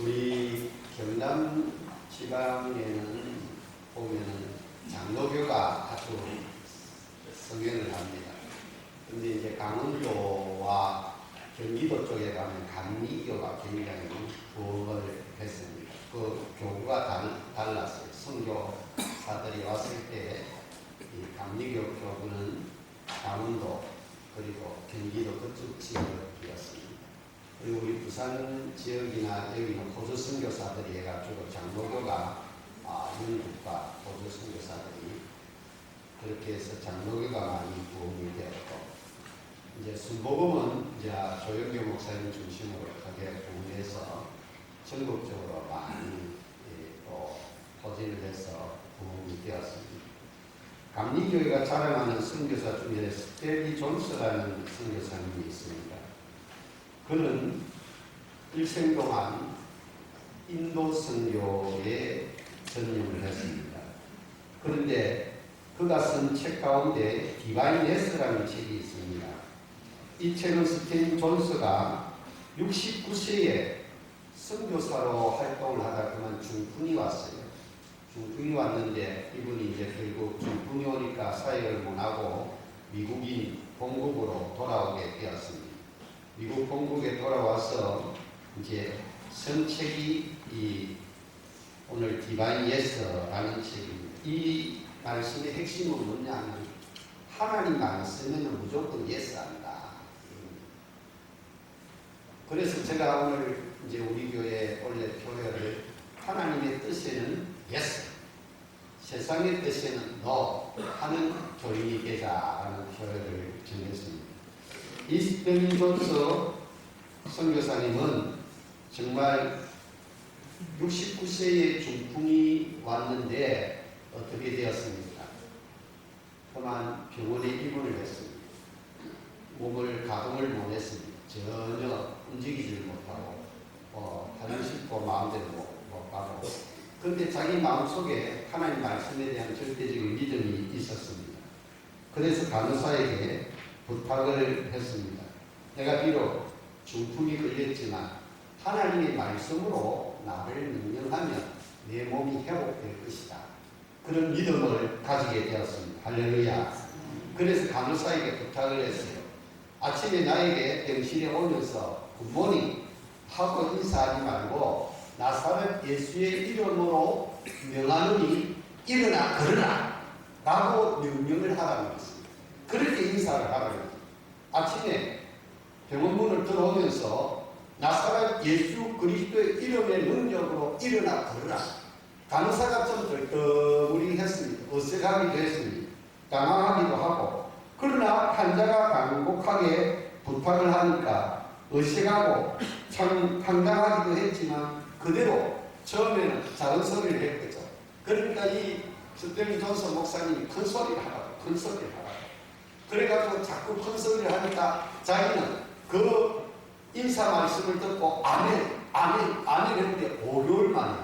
우리 경남 지방에는 보면은 장로교가 아주 성행을 합니다. 근데 이제 강원도와 경기도 쪽에 가면 감리교가 굉장히 부흥을 했습니다. 그 교구가 달랐어요. 선교사들이 왔을 때 이 감리교 교구는 강원도 그리고 경기도 그쪽 지역이었습니다. 그리고 우리 부산 지역이나 여기는 호주 선교사들이 해가지고 장로교가 영국과 호주 선교사들이 그렇게 해서 장로교가 많이 부흥이 되었고, 이제 순복음은 이제 조영교 목사님 중심으로 크게 부흥해서 전국적으로 많이 또 포진을 해서 부흥이 되었습니다. 감리교회가 자랑하는 선교사 중에 스텔리 존스라는 선교사님이 있습니다. 그는 일생 동안 인도 선교에 전념을 했습니다. 그런데 그가 쓴 책 가운데 디바인 예스라는 책이 있습니다. 이 책은 스텔리 존스가 69세에 선교사로 활동을 하다 그만 중풍이 왔어요. 중풍이 왔는데 이분이 이제 결국 중풍이 오니까 사역을 못하고 미국인 본국으로 돌아오게 되었습니다. 미국 본국에 돌아와서 이제 성책이 이 오늘 디바인 예스라는 책입니다. 이 말씀의 핵심은 뭐냐면 하나님 말씀에는 무조건 예스한다. 그래서 제가 오늘 이제 우리 교회 원래 교회를 하나님의 뜻에는 예스, 세상의 뜻에는 no 하는 교인이 되자라는 교회를 정했습니다. 이 스텔리 존스 선교사님은 정말 69세의 중풍이 왔는데 어떻게 되었습니까? 그만 병원에 입원을 했습니다. 몸을 가동을 못했습니다. 전혀 움직이지를 못하고 하고 싶고 마음대로 못 가고, 그런데 자기 마음속에 하나님 말씀에 대한 절대적인 믿음이 있었습니다. 그래서 간호사에게 부탁을 했습니다. 내가 비록 중풍이 걸렸지만 하나님의 말씀으로 나를 명령하면 내 몸이 회복될 것이다. 그런 믿음을 가지게 되었습니다. 할렐루야. 그래서 간호사에게 부탁을 했어요. 아침에 나에게 병실에 오면서 굿모닝 하고 인사하지 말고 나사렛 예수의 이름으로 명하노니 일어나 걸으라 라고 명령을 하라는 것입니다. 그렇게 인사를 하라는 것입니다. 아침에 병원문을 들어오면서 나사렛 예수 그리스도의 이름의 능력으로 일어나 걸으라. 간호사가 좀 덜떠무리했습니다. 어색하기도 했습니다. 당황하기도 하고, 그러나 환자가 간곡하게 부탁을 하니까 어색하고 참 황당하기도 했지만 그대로 처음에는 작은 소리를 했겠죠. 그러니까 이 스텔리 존스 목사님이 큰 소리를 하라고, 큰 소리를 하라고. 그래가지고 자꾸 큰 소리를 하니까 자기는 그 인사 말씀을 듣고 아멘, 아멘, 아멘 했는데 5개월 만에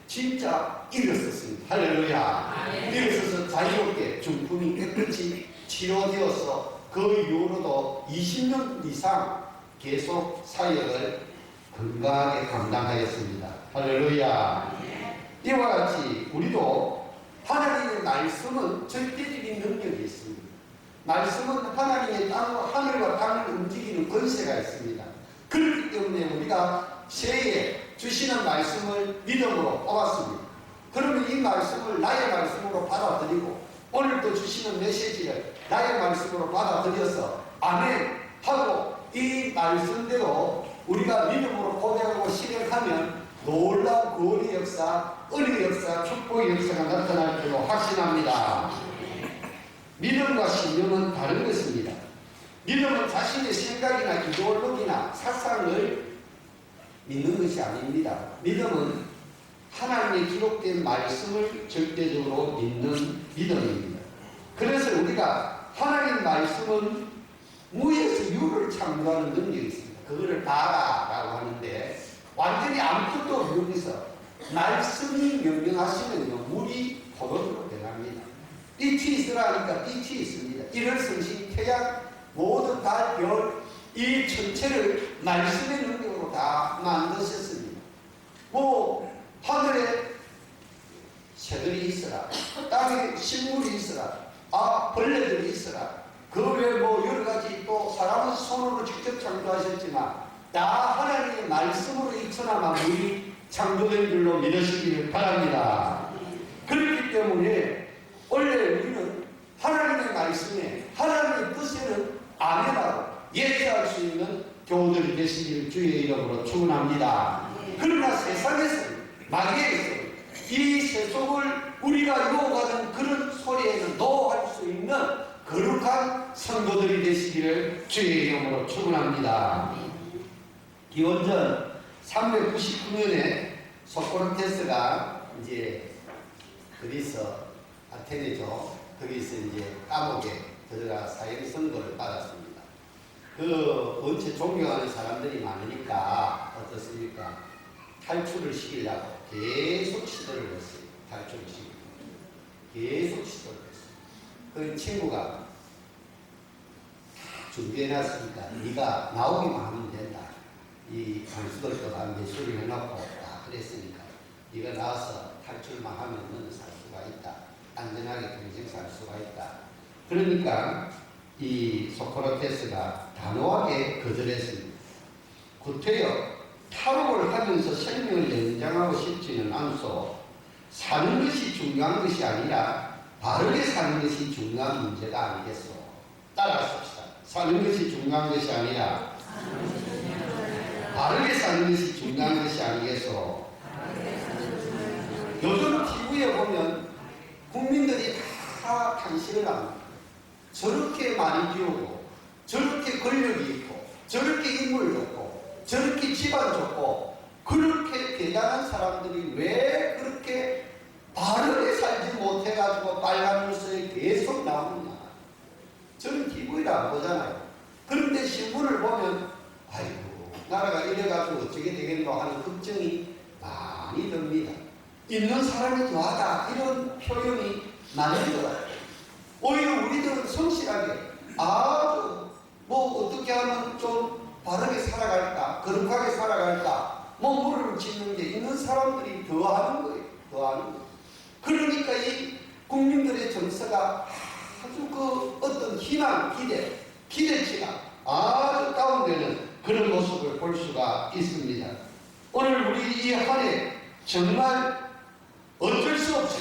진짜 일어섰습니다. 할렐루야. 일어서서 자유롭게 중풍이 깨끗이 치료되어서 그 이후로도 20년 이상 계속 사역을 건강하게 감당하였습니다. 할렐루야. 이와 같이 우리도 하나님의 말씀은 절대적인 능력이 있습니다. 말씀은 하나님의 하늘과 땅을 움직이는 권세가 있습니다. 그렇기 때문에 우리가 새해에 주시는 말씀을 믿음으로 뽑았습니다. 그러면 이 말씀을 나의 말씀으로 받아들이고 오늘도 주시는 메시지를 나의 말씀으로 받아들여서 아멘 하고 이 말씀대로 우리가 믿음으로 고백하고 실행하면 놀라운 구원의 역사, 은혜의 역사, 축복의 역사가 나타날 줄로 확신합니다. 믿음과 신념은 다른 것입니다. 믿음은 자신의 생각이나 이데올로기나 사상을 믿는 것이 아닙니다. 믿음은 하나님의 기록된 말씀을 절대적으로 믿는 믿음입니다. 그래서 우리가 하나님 말씀은 무에서 유를 창조하는 능력이 있습니다. 그거를 봐라라고 하는데 완전히 아무것도 없는 데서 말씀이 명령하시면요 물이 포도주로 변합니다. 빛이 있으라니까 빛이 있습니다. 일월 성신 태양 모든 달, 별, 이 전체를 말씀의 능력으로 다 만드셨습니다. 뭐 하늘에 새들이 있어라, 땅에 식물이 있어라, 벌레들이 있어라. 그 외에 뭐 여러 가지 또 사람은 손으로 직접 창조하셨지만 다 하나님의 말씀으로 이 천하 만물이 창조된 줄로 믿으시기를 바랍니다. 그렇기 때문에 원래 우리는 하나님의 말씀에 하나님의 뜻에는 아멘하고 예수할 수 있는 교우들이 되시기를 주의 이름으로 축원합니다. 그러나 세상에서는 마귀에서는 이 세속을 우리가 유혹하는 그런 소리에는 노할 수 있는 거룩한 성도들이 되시기를 주의 이름으로 축원합니다. 기원전 399년에 소크라테스가 이제 그리스 아테네죠. 거기서 이제 감옥에 들어가 사형 선고를 받았습니다. 원체 존경하는 사람들이 많으니까 어떻습니까? 탈출을 시키려고 계속 시도를 했어요. 탈출을 시키려고 계속 시도를 했어요. 그 친구가 준비해놨으니까 네가 나오기만 하면 된다. 이 강수들도 매수를 해놓고 다 그랬으니까 네가 나와서 탈출만 하면 너는 살 수가 있다. 안전하게 평생 살 수가 있다. 그러니까 이 소크라테스가 단호하게 거절했습니다. 구태여 탈옥을 하면서 생명을 연장하고 싶지는 않소. 사는 것이 중요한 것이 아니라 바르게 사는 것이 중요한 문제가 아니겠소. 따라합시다. 사는 것이 중요한 것이 아니라 바르게 사는 것이 중요한 것이 아니겠소. 요즘 TV에 보면 국민들이 다 탄식을 합니다. 저렇게 많이 비우고 저렇게 권력이 있고 저렇게 인물 좋고 저렇게 집안 좋고 그렇게 대단한 사람들이 왜 그렇게 바르게 살지 못해가지고 빨간 뉴스에 계속 나오느냐. 저는 TV를 안 보잖아요. 그런데 신문을 보면 아이고 나라가 이래가지고 어떻게 되겠노 하는 걱정이 많이 듭니다. 있는 사람이 더하다 이런 표현이 많은 것 같아요. 오히려 우리들은 성실하게 아주 뭐 어떻게 하면 좀 바르게 살아갈까 거룩하게 살아갈까 뭐 물을 짓는 게 있는 사람들이 더 하는 거예요. 더 하는 거예요. 그러니까 이 국민들의 정서가 아주 그 어떤 희망 기대치가 아주 다운되는 그런 모습을 볼 수가 있습니다. 오늘 우리 이 한 해 정말 어쩔 수 없이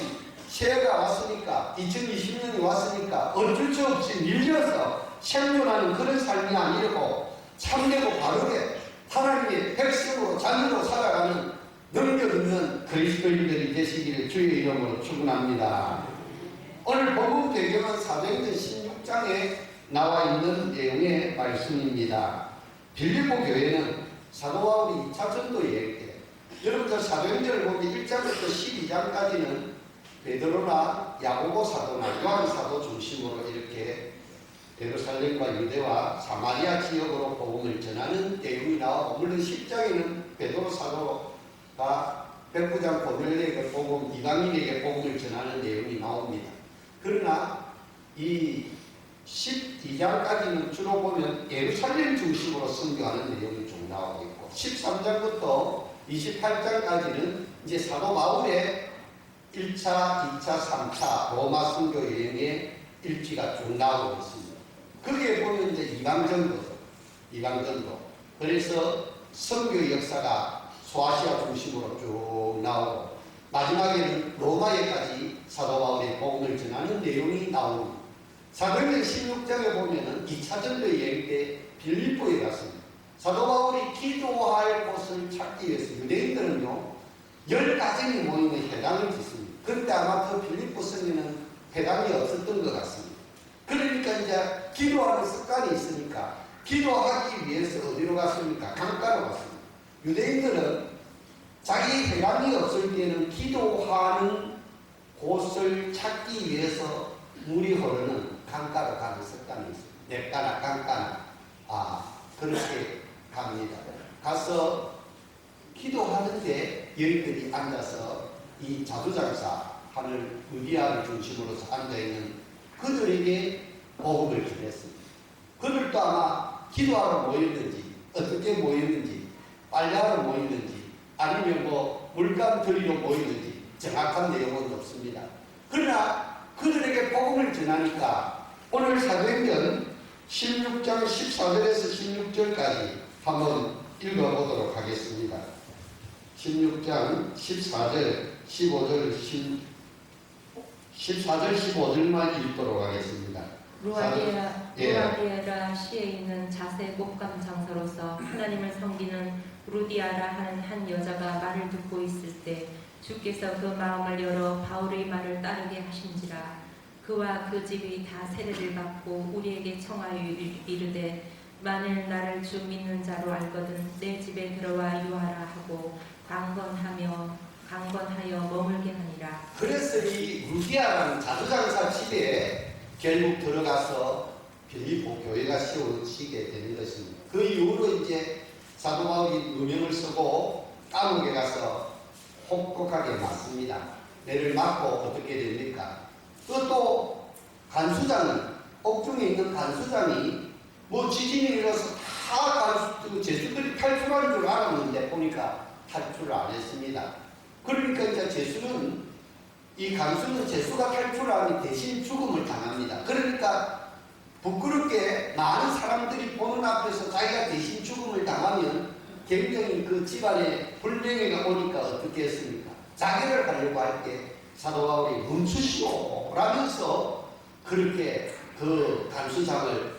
새해가 왔으니까 2020년이 왔으니까 어쩔 수 없이 밀려서 생존하는 그런 삶이 아니고 참되고 바르게 하나님의 백성으로 자녀로 살아가는 능력 있는 그리스도인들이 되시기를 주의 이름으로 축원합니다. 오늘 본문 배경은 사도행전 16장에 나와 있는 내용의 말씀입니다. 빌립보 교회는 사도 바울이 2차 전도 여행 때 여러분들 사도행전을 보면 1장부터 12장까지는 베드로나 야고보 사도나 요한 사도 중심으로 이렇게 예루살렘과 유대와 사마리아 지역으로 복음을 전하는 내용이 나오고 물론 10장에는 베드로 사도가 백부장 고넬료에게 복음, 이방인에게 복음을 전하는 내용이 나옵니다. 그러나 이 12장까지는 주로 보면 예루살렘 중심으로 선교하는 내용이 좀 나오고 있고 13장부터 28장까지는 이제 사도 바울의 1차, 2차, 3차 로마 선교 여행의 일지가 쭉 나오고 있습니다. 거기에 보면 이제 이방전도. 그래서 선교 역사가 소아시아 중심으로 쭉 나오고 마지막에는 로마에까지 사도 바울의 복음을 전하는 내용이 나옵니다. 사도행전 16장에 보면은 2차 전도 여행 때 빌립보에 갔습니다. 사도 바울이 기도할 곳을 찾기 위해서 유대인들은요 10가정이 모이는 회당을 짓습니다. 그런데 아마 그 빌립보 성에는 회당이 없었던 것 같습니다. 그러니까 이제 기도하는 습관이 있으니까 기도하기 위해서 어디로 갔습니까? 강가로 갔습니다. 유대인들은 자기 회당이 없을 때는 기도하는 곳을 찾기 위해서 물이 흐르는 강가로 가는 습관이 있습니다. 냇가나 강가나 그렇게 갑니다. 가서 기도하는데 여인들이 앉아서 이 자두장사 하는 유디아를 중심으로 앉아있는 그들에게 복음을 전했습니다. 그들도 아마 기도하러 모였는지 어떻게 모였는지 빨래하러 모였는지 아니면 뭐 물감 들이로 보이는지 정확한 내용은 없습니다. 그러나 그들에게 복음을 전하니까 오늘 사도행전 16장 14절에서 16절까지 한번 읽어보도록 하겠습니다. 16장 14절, 15절, 14절, 15절만 읽도록 하겠습니다. 루아디아라 시에 있는 자세 목감 장사로서 하나님을 섬기는 루디아라 하는 한 여자가 말을 듣고 있을 때 주께서 그 마음을 열어 바울의 말을 따르게 하신지라. 그와 그 집이 다 세례를 받고 우리에게 청하여 이르되 만일 나를 주 믿는 자로 알거든 내 집에 들어와 유하라 하고 강권하여 머물게 하니라. 그래서 이 루디아라는 자두장사 집에 결국 들어가서 빌립보 교회가 세워지게 되는 것입니다. 그 이후로 이제 사도 바울이 누명을 쓰고 감옥에 가서 혹독하게 맞습니다. 매를 맞고 어떻게 됩니까? 또 간수장이, 옥중에 있는 간수장이 뭐 지진이 일어서 다 제수들이 탈출한 줄 알았는데 보니까 탈출을 안 했습니다. 그러니까 이제 제수는, 이 간수는 제수가 탈출하니 대신 죽음을 당합니다. 그러니까 부끄럽게 많은 사람들이 보는 앞에서 자기가 대신 죽음을 당하면 굉장히 그 집안에 불명예가 오니까 어떻게 했습니까? 자결을 하려고 할 때 사도 바울이 멈추시오 라면서 그렇게 그 간수장을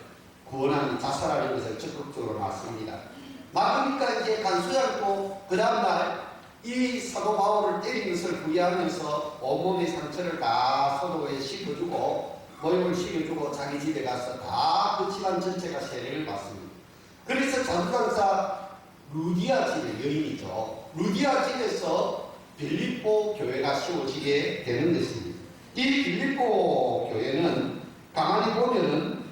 구원하는 자살하는 것을 적극적으로 맞습니다. 맞으니까 이제 간수장도 그 다음날 이 사도 바울을 때린 것을 후회하면서 온몸의 상처를 다 소독에 씻어주고 모욕을 시켜주고 자기 집에 가서 다 그 집안 전체가 세례를 받습니다. 그래서 자두장사 루디아 집의 여인이죠. 루디아 집에서 빌립보 교회가 세워지게 되는 것입니다. 이 빌립보 교회는 가만히 보면은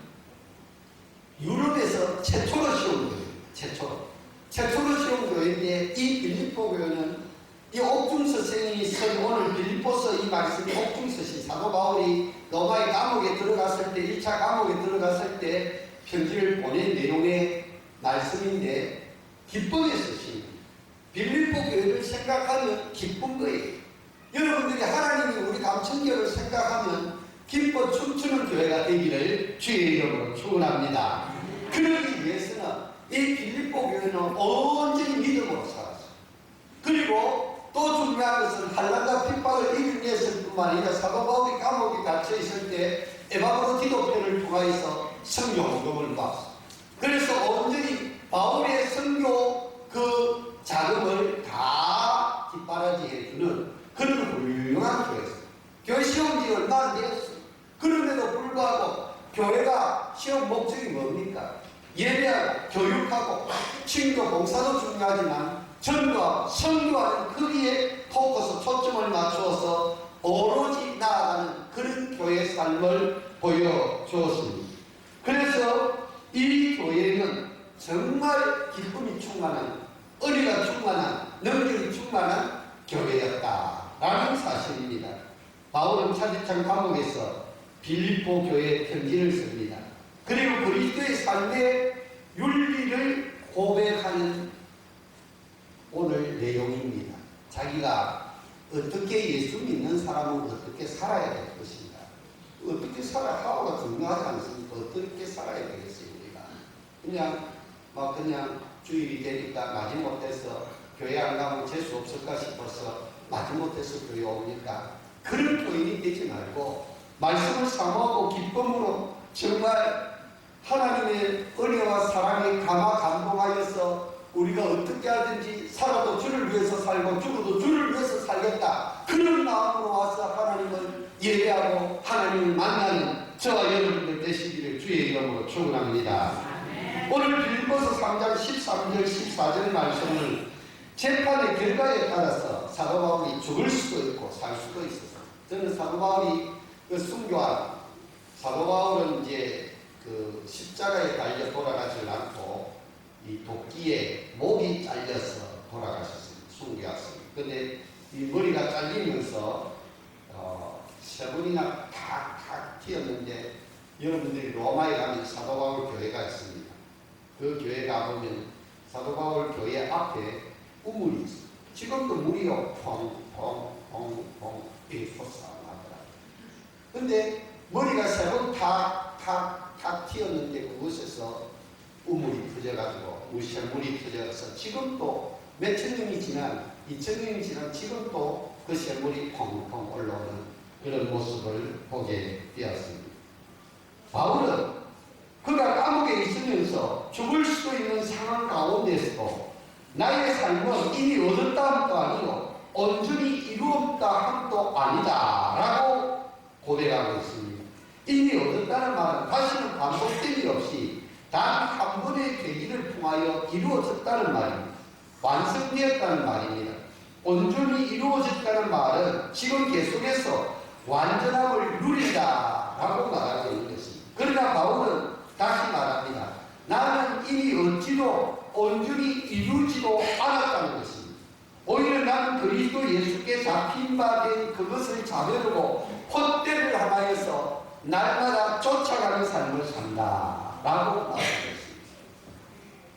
유럽에서 최초로 세운 교회입니다. 최초로 세운 교회인데 이 빌립보 교회는 이 옥중서신이 쓴 오늘 빌립보서 이 말씀이 옥중서신, 사도 바울이 로마의 감옥에 들어갔을 때 1차 감옥에 들어갔을 때 편지를 보낸 내용의 말씀인데 기쁨의 서신, 빌립보 교회를 생각하면 기쁜 거예요. 여러분들이 하나님이 우리 감천교를 생각하면 기뻐 춤추는 교회가 되기를 주의 이름으로 축원합니다. 그러기 위해서는 이 빌립보 교회는 온전히 믿음으로 살았어요. 그리고 또 중요한 것은 환난과 핍박을 이기기 위해서일 뿐만 아니라 사도 바울이 감옥에 갇혀 있을 때 에바브로디도편을 통하여서 선교 헌금을 받았어요. 그래서 온전히 바울의 선교 그 자금을 다 뒷바라지해 주는 그런 훌륭한 교회였어요. 교회 시험 지 얼마 안 되었어요. 그럼에도 불구하고 교회가 시험 목적이 뭡니까? 예배하고 교육하고 친교 봉사도 중요하지만 전도하고 선교하는 거기에 포커스 초점을 맞추어서 오로지 나아가는 그런 교회 삶을 보여주었습니다. 그래서 이 교회는 정말 기쁨이 충만한, 은혜가 충만한, 능력이 충만한 교회였다라는 사실입니다. 바울은 차디찬 감옥에서 빌립보 교회에 편지를 씁니다. 그리고 그리스도의 삶의 윤리를 고백하는 오늘 내용입니다. 자기가 어떻게 예수 믿는 사람은 어떻게 살아야 될 것인가, 어떻게 살아가고가 중요하지 않습니까? 어떻게 살아야 되겠어요? 우리가 그냥 주일이 되니까 마지못해서 교회 안 가면 재수 없을까 싶어서 마지못해서 교회 오니까 그런 교인이 되지 말고 말씀을 사모하고 기쁨으로 정말 하나님의 은혜와 사랑에 감동하여서 우리가 어떻게 하든지 살아도 주를 위해서 살고 죽어도 주를 위해서 살겠다, 그런 마음으로 와서 하나님을 예배하고 하나님을 만나는 저와 여러분들 되시기를 주의 이름으로 축원합니다. 오늘 빌립보서 3장 13절 14절 말씀은 재판의 결과에 따라서 사도 바울이 죽을 수도 있고 살 수도 있어서, 저는 사도 바울이 그 순교한 사도 바울은 이제 그 십자가에 달려 돌아가지 않고 이 도끼에 목이 잘려서 돌아가셨습니다. 순교했습니다. 근데 이 머리가 잘리면서 세 번이나 탁탁 튀었는데, 여러분들이 로마에 가면 사도 바울 교회가 있습니다. 그 교회 가보면 사도 바울 교회 앞에 우물이 있습니다. 지금도 물이요 펑펑펑펑 이렇게 솟아나더라. 근데 머리가 세 번 탁 튀었는데 그곳에서 우물이 터져가지고 샘물이 터져서 지금도 몇천 년이 지난 2000년이 지난 지금도 그 샘물이 펑펑 올라오는 그런 모습을 보게 되었습니다. 바울은 그가 감옥에 있으면서 죽을 수도 있는 상황 가운데서도 나의 삶은 이미 얻었다 함도 아니고 온전히 이루었다 함도 아니다 라고 고백하고 있습니다. 이미 얻었다는 말은 다시는 반복됨이 없이 단 한 번의 계기를 통하여 이루어졌다는 말입니다. 완성되었다는 말입니다. 온전히 이루어졌다는 말은 지금 계속해서 완전함을 누린다 라고 말하고 있는 것입니다. 그러나 바울은 다시 말합니다. 나는 이미 얻지도 온전히 이루지도 않았다는 것입니다. 오히려 나는 그리스도 예수께 잡힌 바 된 그것을 자멸하고 헛되를 하여서 날마다 쫓아가는 삶을 산다 라고 말하고 있습니다.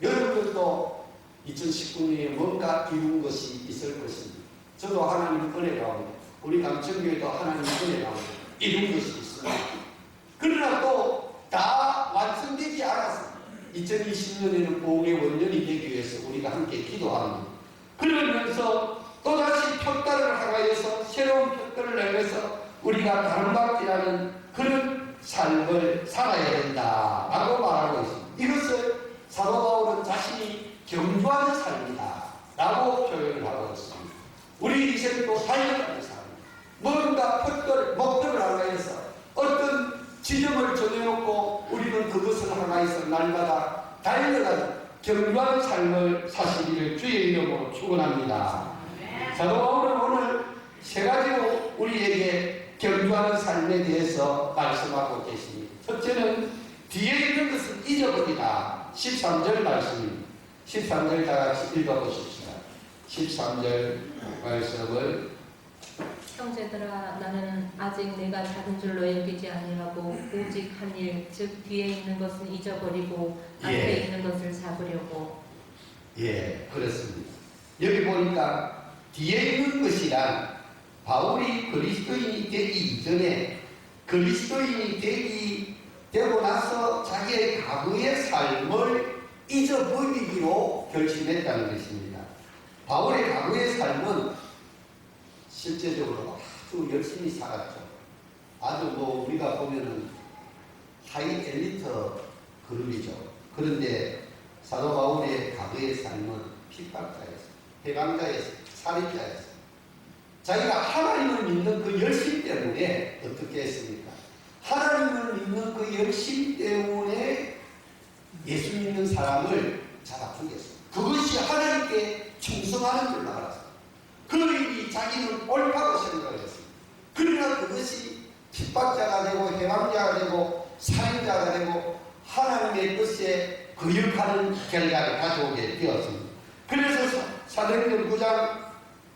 여러분들도 2019년에 뭔가 이룬 것이 있을 것입니다. 저도 하나님 은혜 가운데 우리 감천교회도 하나님 은혜 가운데 이룬 것이 있습니다. 그러나 또 다 완성되지 않았습니다. 2020년에는 보응의 원년이 되기 위해서 우리가 함께 기도합니다. 그러면서 또다시 표달을 하여서 새로운 표달을 내면서 우리가 다름받기라는 그런 삶을 살아야 된다라고 말하고 있습니다. 이것을 사도 바울은 자신이 경주하는 삶이다 라고 표현을 하고 있습니다. 우리 인생도 달려가는 삶, 뭔가 목표를 하여서 어떤 지점을 정해놓고 우리는 그것을 향하여서 날마다 달려가는 경주하는 삶을 사시기를 주의 이름으로 축원합니다. 사도 바울은 오늘 세 가지로 우리에게 경주하는 삶에 대해서 말씀하고 계십니다. 첫째는 뒤에 있는 것은 잊어버리다. 13절 말씀입니다. 13절 다 같이 읽어보십시다. 13절 말씀을 형제들아 나는 아직 내가 작은 줄로 여기지 아니하고 오직 한 일 즉 뒤에 있는 것은 잊어버리고 앞에 있는 것을 잡으려고. 예, 그렇습니다. 여기 보니까 뒤에 있는 것이란 바울이 그리스도인이 되기 이전에 그리스도인이 되고 나서 자기의 과거의 삶을 잊어버리기로 결심했다는 것입니다. 바울의 과거의 삶은 실제적으로 아주 열심히 살았죠. 아주 우리가 보면은 하이 엘리트 그룹이죠. 그런데 사도 바울의 과거의 삶은 핍박자였어요. 해방자였어요. 살인자였어요. 자기가 하나님을 믿는 그 열심 때문에 어떻게 했습니까? 하나님을 믿는 그 열심 때문에 예수 믿는 사람을 잡아 죽였어요. 그것이 하나님께 충성하는 줄 알았어요. 그러니 자기는 옳다고 생각을 했습니다. 그러나 그것이 핍박자가 되고 해방자가 되고 살인자가 되고 하나님의 뜻에 거역하는 결과를 가져오게 되었습니다. 그래서 사도행전 9장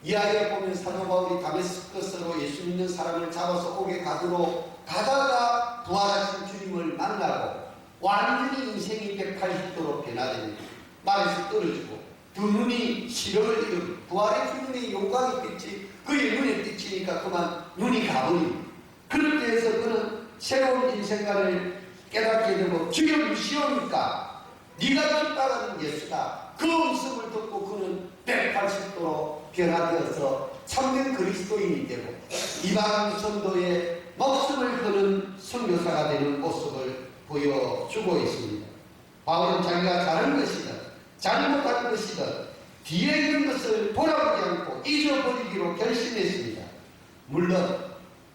이하에 보면 사도 바울이 다메스커스로 예수 믿는 사람을 잡아서 오게 가다가 부활하신 주님을 만나고 완전히 인생이 180도로 변화됩니다. 말에서 떨어지고 두 눈이 시력을 잃고 부활의 주님의 영광이 빛이 그의 눈에 비치니까 그만 눈이 가버립니다. 그럴 때에서 그는 새로운 인생관을 깨닫게 되고 주여 무시오니까 네가 핍박하는 예수다. 그 음성을 듣고 그는 180도로 변화되어서 참된 그리스도인이 되고 이방 선도에 목숨을 거는 선교사가 되는 모습을 보여주고 있습니다. 바울은 자기가 잘한 것이든 잘못한 것이든 뒤에 있는 것을 돌아보지 않고 잊어버리기로 결심했습니다. 물론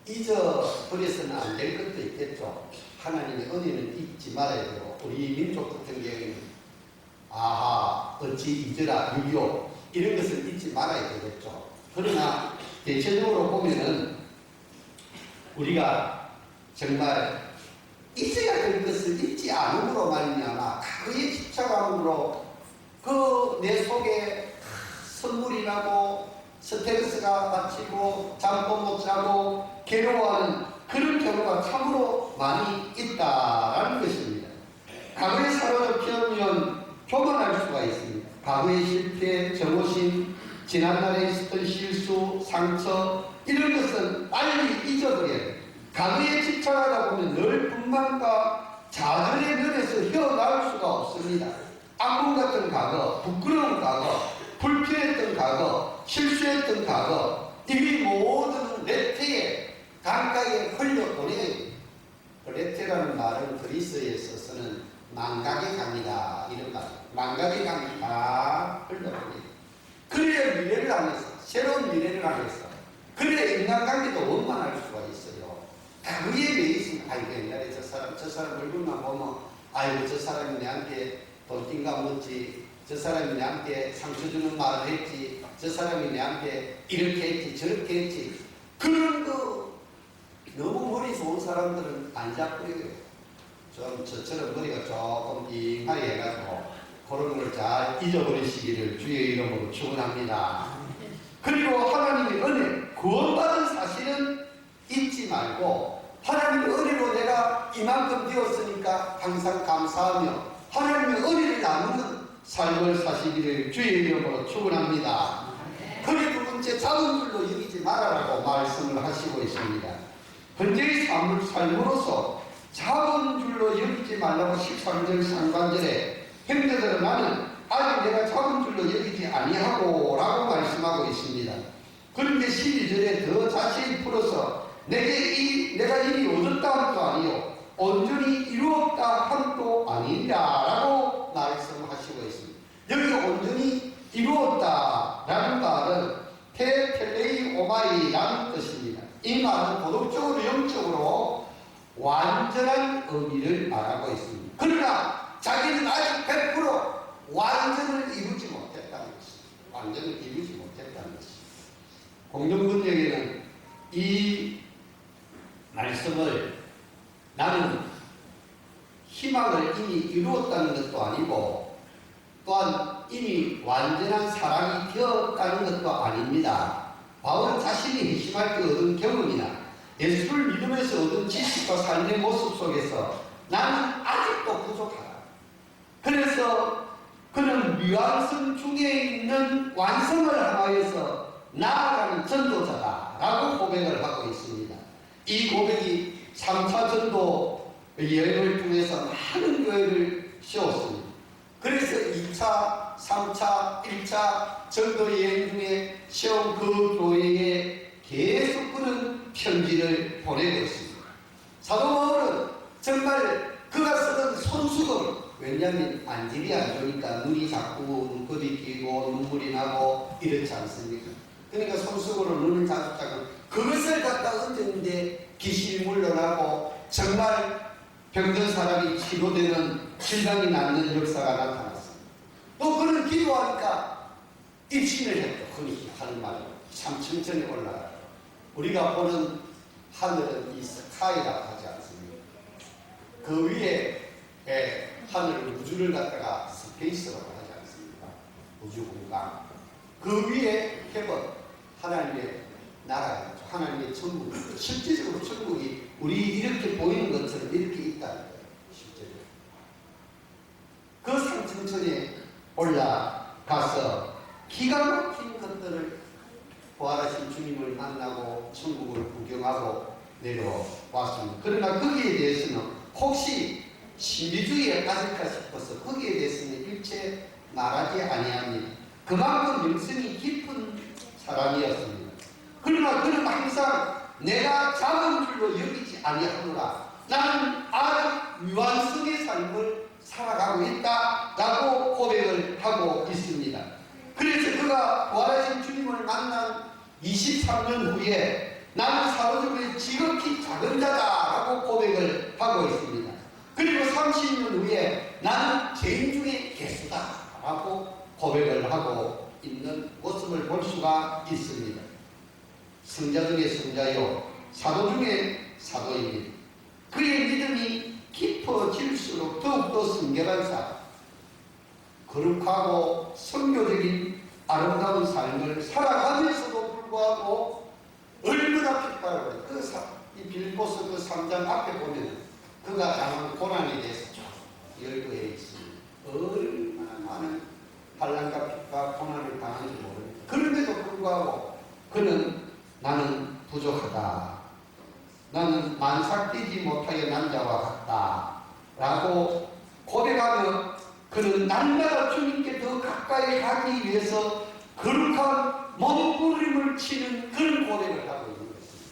잊어버려서는 안 될 것도 있겠죠. 하나님의 은혜는 잊지 말아야 되고 우리 민족 같은 경우에는 아하 어찌 잊으라 6.25 이런 것을 잊지 말아야 되겠죠. 그러나 대체적으로 보면은 우리가 정말 잊어야 될 것을 잊지 않음으로 말미암아 과거에 집착함으로 그 내 속에 선물이 나고 스트레스가 받치고 잠도 못 자고 괴로워하는 그런 경우가 참으로 많이 있다라는 것입니다. 과거에 사로잡히면 교만할 수가 있습니다. 과거의 실패, 정오심, 지난날에 있었던 실수, 상처 이런 것은 빨리 잊어버려요. 과거에 집착하다 보면 늘 불만과 좌절의 면에서 헤어나올 수가 없습니다. 악몽 같은 과거, 부끄러운 과거, 불편했던 과거, 실수했던 과거 이 모든 레테에 강가에 흘려보내요. 레테라는 말은 그리스에 있어서는 망각의 강이다 이런 말. 망각의 강이 다 흘러보내요. 그래야 미래를 향해서 새로운 미래를 향해서 그래야 인간관계도 원만할 수가 있어요. 과거에 매이신 아이고 옛날에 저 사람 얼굴만 보면 아이고 저 사람이 내한테 돈띵가 묻지, 저 사람이 내한테 상처 주는 말을 했지, 저 사람이 내한테 이렇게 했지 저렇게 했지 그런 거 너무 머리 좋은 사람들은 안 잡고요. 좀 저처럼 머리가 조금 띵하게 해가지고 그런 걸 잘 잊어버리시기를 주의 이름으로 축원합니다. 그리고 하나님의 은혜, 구원받은 사실은 잊지 말고 하나님의 은혜로 내가 이만큼 되었으니까 항상 감사하며 하나님의 은혜를 나누는 삶을 사시기를 주의 이름으로 축원합니다. 그리고 두 번째, 작은 줄로 여기지 말아라고 말씀을 하시고 있습니다. 현재의 삶으로서 작은 줄로 여기지 말라고 13절 상반절에 형제들은 나는 아직 내가 작은 줄로 여기지 아니하고 라고 말씀하고 있습니다. 그런데 12절에 더 자세히 풀어서 내가 이미 얻었다 함도 아니요 온전히 이루었다 함도 아니라 라고 말씀하시고 있습니다. 여기서 온전히 이루었다 라는 말은 테텔레이 오마이라는 뜻입니다. 이 말은 도덕적으로 영적으로 완전한 의미를 말하고 있습니다. 그러나 자기는 아직 100% 완전을 이루지 못했다는 것입니다. 완전을 이루지 못했다는 것입니다. 공동번역에는 이 말씀을 나는 희망을 이미 이루었다는 것도 아니고 또한 이미 완전한 사람이 되었다는 것도 아닙니다. 바울은 자신이 회심할 때 얻은 경험이나 예수를 믿으면서 얻은 지식과 삶의 모습 속에서 나는 아직도 부족하다. 그래서 그는 미완성 중에 있는 완성을 향하여서 나아가는 전도자다라고 고백을 하고 있습니다. 이 고백이 3차 전도 여행을 통해서 많은 교회를 세웠습니다. 그래서 2차, 3차, 1차 전도 여행 중에 세운 그 교회에 계속 그는 편지를 보내고 있습니다. 사도 바울은 정말 그가 쓰던 손수건, 왜냐하면 안질이 안 좋으니까 눈이 자꾸 눈곱이 끼고 눈물이 나고 이렇지 않습니까? 그러니까 손수건으로 눈을 자주 짜고 그것을 갖다 얹었는데 귀신이 물러나고 정말 병든 사람이 치료되는 질병이 낫는 역사가 나타났습니다. 또 그는 기도하니까 입신을 했죠. 흔히 하는 말로 3층전에 올라가요. 우리가 보는 하늘은 이 스카이라고 하지 않습니까? 그 위에 하늘 우주를 갖다가 스페이스라고 하지 않습니까? 우주 공간. 그 위에 헤븐, 하나님의 나라, 하나님의 천국. 실제적으로 천국이 우리 이렇게 보이는 것처럼 이렇게 있다는 거예요. 실제로. 그 상층천에 올라가서 기가 막힌 것들을 부활하신 주님을 만나고 천국을 구경하고 내려왔습니다. 그러나 거기에 대해서는 혹시 신비주의에 빠질까 싶어서 거기에 대해서는 일체 말하지 아니합니다. 그만큼 영성이 깊은 사람이었습니다. 그러나 그는 항상 내가 작은 줄로 여기지 아니하노라. 나는 아직 유한성의 삶을 살아가고 있다라고 고백을 하고 있습니다. 그래서 그가 부활하신 주님을 만난 23년 후에 나는 사도적으로 지극히 작은 자다라고 고백을 하고 있습니다. 그리고 30년 후에 나는 죄인 중에 개수다라고 고백을 하고 있는 모습을 볼 수가 있습니다. 성자 중에 성자요 사도 중에 사도입니다. 그의 믿음이 깊어질수록 더욱더 성결한 사람, 거룩하고 성교적인 아름다운 삶을 살아가면서도 불구하고 얼마나 핍박을 이 빌보스 그 3장 앞에 보면 그가 당한 고난에 대해서 쭉 열거해 있습니다. 얼마나 많은 반란과 핍박 고난을 당하는지 모릅니다. 그런데 불구하고 그는 나는 부족하다. 나는 만삭되지 못하여 남자와 같다. 라고 고백하며 그는 날마다 주님께 더 가까이 가기 위해서 거룩한 몸부림을 치는 그런 고백을 하고 있는 것입니다.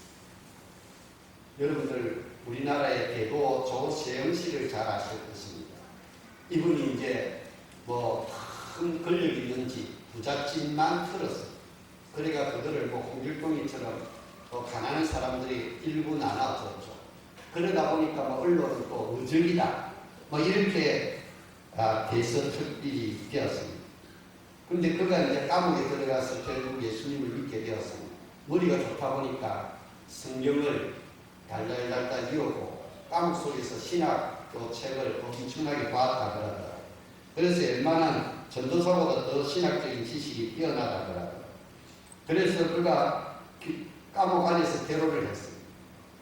여러분들 우리나라의 대도 조세영 씨를 잘 아실 것입니다. 이분이 이제 큰 권력이 있는지 부잣집만 틀었어요. 그러니까 그들을 홍길동이처럼 가난한 사람들이 일부 나눠줬죠. 그러다 보니까 언론은 또 의적이다. 이렇게 대서특필이 되었습니다. 그런데 그가 이제 감옥에 들어가서 결국 예수님을 믿게 되었습니다. 머리가 좋다 보니까 성경을 달달달달 이루고 감옥 속에서 신학교 책을 엄청나게 봤다 그러더라고요. 그래서 웬만한 전도사보다 더 신학적인 지식이 뛰어나다 그러더라고요. 그래서 그가 감옥 안에서 결혼을 했습니다.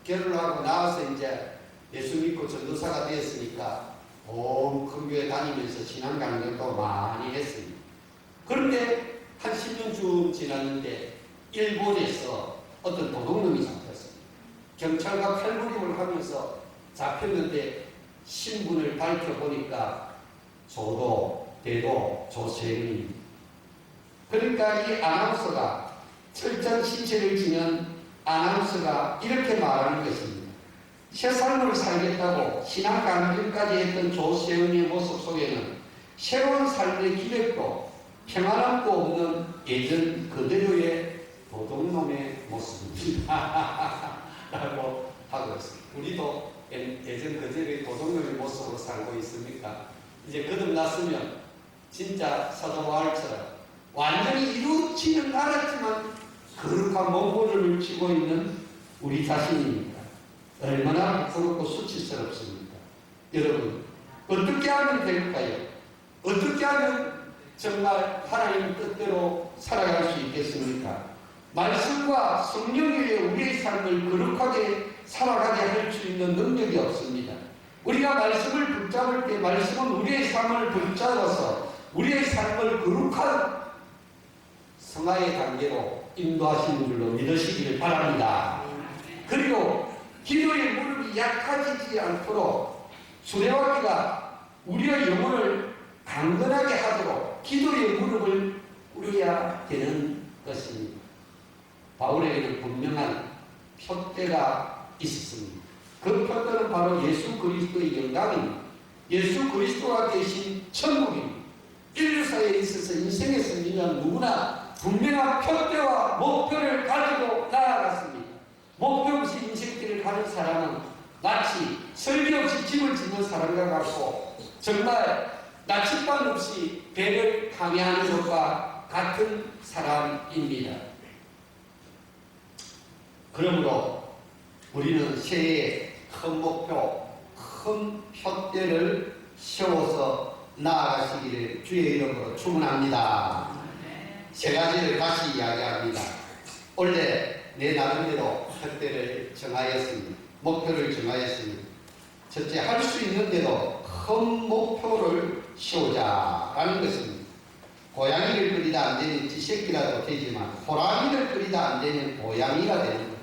결혼을 하고 나와서 이제 예수 믿고 전도사가 되었으니까 온 큰 교회 다니면서 신앙 강연도 많이 했습니다. 그런데 한 10년쯤 지났는데 일본에서 어떤 도둑놈이 잡혔습니다. 경찰과 칼부림을 하면서 잡혔는데 신분을 밝혀보니까 조도, 대도, 조세훈입니다. 그러니까 이 아나운서가 철장 신체를 지닌 아나운서가 이렇게 말하는 것입니다. 새 삶을 살겠다고 신앙 강변까지 했던 조세훈의 모습 속에는 새로운 삶의 기백도 평안함도 없는 예전 그대로의 도둑놈의 모습입니다. 라고 하고 있습니다. 우리도 예전 그대로의 도둑놈의 모습으로 살고 있습니까? 이제 거듭났으면 진짜 사도 바울처럼 완전히 이루어지는 않았지만 거룩한 몸부림을 치고 있는 우리 자신입니다. 얼마나 부끄럽고 수치스럽습니까? 여러분, 어떻게 하면 될까요? 어떻게 하면 정말 하나님 뜻대로 살아갈 수 있겠습니까? 말씀과 성령 위에 우리의 삶을 거룩하게 살아가게 할 수 있는 능력이 없습니다. 우리가 말씀을 붙잡을 때 말씀은 우리의 삶을 붙잡아서 우리의 삶을 거룩한 성화의 단계로 인도하시는 줄로 믿으시기를 바랍니다. 그리고 기도의 무릎이 약해지지 않도록 수레바퀴가 우리의 영혼을 강건하게 하도록 기도의 무릎을 꿇어야 되는 것입니다. 바울에게는 분명한 표대가 있었습니다. 그 표대는 바로 예수 그리스도의 영광입니다. 예수 그리스도가 계신 천국입니다. 인류사에 있어서 인생에서 그냥 누구나 분명한 표대와 목표를 가지고 나아갔습니다. 목표 없이 인생길을 가는 사람은 마치 설비 없이 집을 짓는 사람과 같고 정말 나침반 없이 배를 항해하는 것과 같은 사람입니다. 그러므로 우리는 새해에 큰 목표, 큰 표대를 세워서 나아가시기를 주의 이름으로 축원합니다. 세 가지를 다시 이야기합니다. 원래 내 나름대로 표대를 정하였습니다. 목표를 정하였습니다. 첫째, 할 수 있는데도 큰 목표를 세우자라는 것입니다. 고양이를 끓이다 안 되면 쥐새끼라도 되지만 호랑이를 끓이다 안 되면 고양이가 되는 겁니다.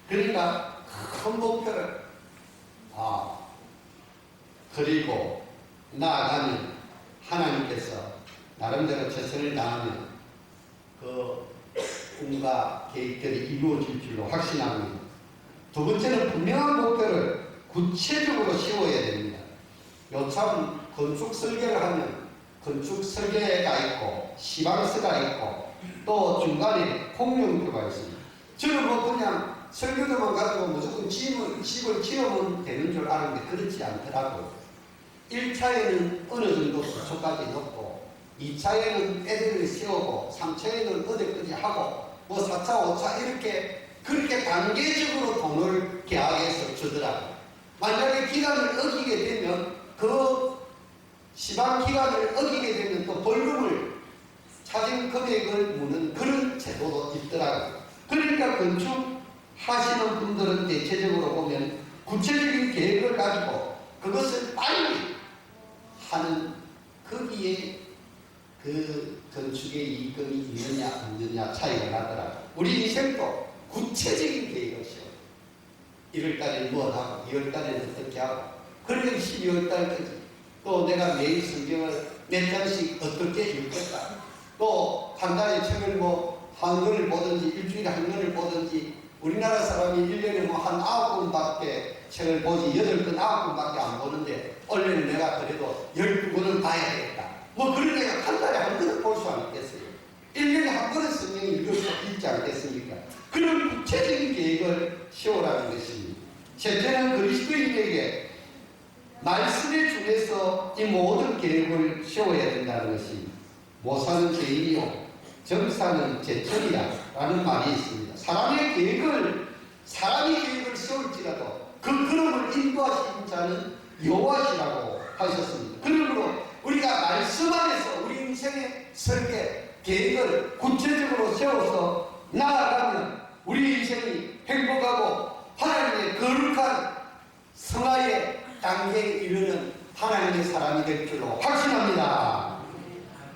그러니까 큰 목표를 그리고 나아가면 하나님께서 나름대로 최선을 다하면 그 꿈과 계획들이 이루어질 줄로 확신합니다. 두 번째는 분명한 목표를 구체적으로 세워야 됩니다. 요참 건축 설계를 하면 건축 설계가 있고 시방서가 있고 또 중간에 공용표가 있습니다. 저는 그냥 설계도만 가지고 무조건 집을 지으면 되는 줄 아는데 그렇지 않더라고요. 1차에는 어느 정도 수초까지 넣고 2차에는 애들을 세우고 3차에는 어디까지 하고 4차, 5차 이렇게 그렇게 단계적으로 돈을 계약해서 주더라고요. 만약에 기간을 어기게 되면 그 시방 기간을 어기게 되면 또 벌금을 차진 금액을 무는 그런 제도도 있더라고요. 그러니까 건축하시는 분들은 대체적으로 보면 구체적인 계획을 가지고 그것을 빨리 하는 거기에 그 건축의 이익금이 있느냐 없느냐 차이가 나더라고요. 우리 인생도 구체적인 계획을 세워. 1월달에 무엇 하고 2월달에 어떻게 하고 그러면 12월달까지 또 내가 매일 성경을 몇 장씩 어떻게 읽겠다. 또 한 달에 책을 한 권을 보든지 일주일에 한 권을 보든지 우리나라 사람이 1년에 한 9권밖에 책을 보지 8권 9권밖에 안 보는데 원래는 내가 그래도 12권을 봐야 되겠다. 그런 애가 한 달에 한 권을 볼 수 있겠어요. 1년에 한 권은 성경 읽지 않겠습니까? 그런 구체적인 계획을 세우라는 것입니다. 셋째는 그리스도인에게 말씀의 중에서 이 모든 계획을 세워야 된다는 것입니다. 모사는 개인이요 정사는 제철이야 라는 말이 있습니다. 사람이 계획을 세울지라도 그 걸음을 인도하시는 자는 여호와시라고 하셨습니다. 그러므로 우리가 말씀 안에서 우리 인생의 설계, 계획을 구체적으로 세워서 나아가면 우리 인생이 행복하고 하나님의 거룩한 성화의 단계에 이르는 하나님의 사람이 될 줄로 확신합니다.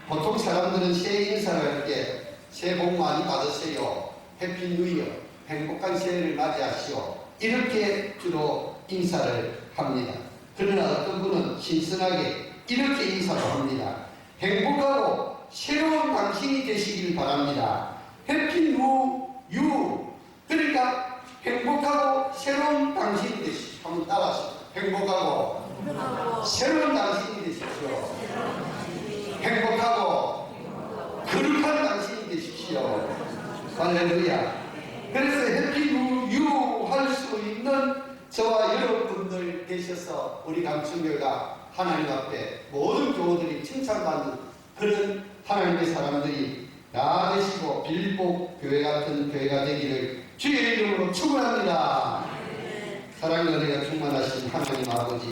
보통 사람들은 새해 인사를 할 때 새해 복 많이 받으세요. 해피 뉴 이어, 행복한 새해를 맞이하시오. 이렇게 주로 인사를 합니다. 그러나 어떤 분은 신선하게 이렇게 인사를 합니다. 행복하고 새로운 당신이 되시길 바랍니다. 해피 뉴 유. 그러니까 행복하고 새로운 당신이 되시오. 한번 따라하시죠. 행복하고 새로운 당신이 되십시오. 행복하고 거룩한 당신이 되십시오. 할렐루야. 그래서 해피 뉴 유 할 수 있는 저와 여러분들 계셔서 우리 감춘교회가 하나님 앞에 모든 교우들이 칭찬받는 그런 하나님의 사람들이 다 되시고 빌복 교회 같은 교회가 되기를 주의 이름으로 축원합니다. 사랑의 은혜가 충만하신 하나님 아버지